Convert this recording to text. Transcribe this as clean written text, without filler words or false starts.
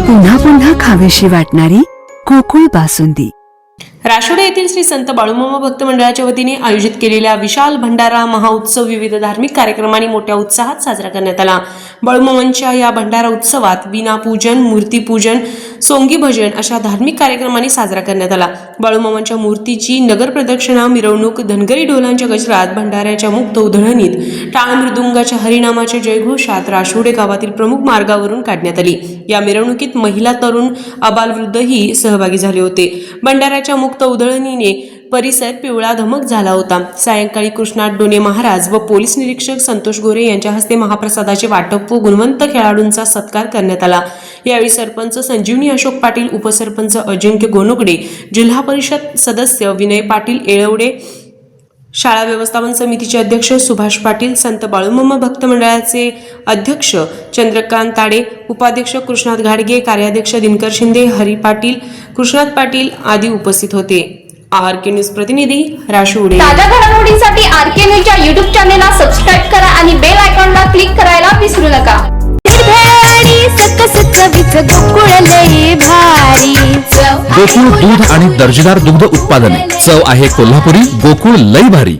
पुन्हा पुन्हा खावीशी वाटणारी गोकुळ बासुंदी। राशोडे येथील श्री संत बाळूमामा भक्त मंडळाच्या वतीने आयोजित केलेल्या विशाल भंडारा महाउत्सव विविध धार्मिक कार्यक्रमांनी मोठ्या उत्साहात साजरा करण्यात आला। बाळूमामांच्या या भंडारा उत्सवात विनापूजन, मूर्तीपूजन, सोंगी भजन अशा धार्मिक कार्यक्रमांनी साजरा करण्यात आला। बाळूमामांच्या मूर्तीची नगर प्रदक्षिणा, मिरवणूक, धनगरी ढोलांच्या गजरात, भंडाऱ्याच्या मुक्त उधळणीत, टाळ मृदुंगाच्या हरिनामाच्या जयघोषात राशोडे गावातील प्रमुख मार्गावरून काढण्यात आली। या मिरवणुकीत महिला, तरुण, अबालवृद्धही सहभागी झाले होते। भंडाऱ्याच्या मुक्त उधळणीने परिसर पिवळा धमक झाला होता। सायंकाळी कृष्णात डोने महाराज व पोलीस निरीक्षक संतोष गोरे यांच्या हस्ते महाप्रसादाचे वाटप व गुणवंत खेळाडूंचा सत्कार करण्यात आला। यावेळी सरपंच संजीवनी अशोक पाटील, उपसरपंच अजिंक्य गोनुगडे, जिल्हा परिषद सदस्य विनय पाटील येळवडे, शाळा व्यवस्थापन समितीचे अध्यक्ष सुभाष पाटील, संत बाळूमामा भक्त मंडळाचे अध्यक्ष चंद्रकांत ताडे, उपाध्यक्ष कृष्णात घाडगे, कार्याध्यक्ष दिनकर शिंदे, हरी पाटील, कृष्णात पाटील आदी उपस्थित होते। आरके न्यूज प्रतिनिधी राशोडे। ताज्या घडामोडींसाठी आरके न्यूजच्या YouTube चॅनेलला सबस्क्राइब करा आणि बेल आयकॉनला क्लिक करायला विसरू नका। गोकुळ दूध आणि दर्जेदार दुग्ध उत्पादने, चव आहे कोल्हापुरी, गोकुळ लई भारी।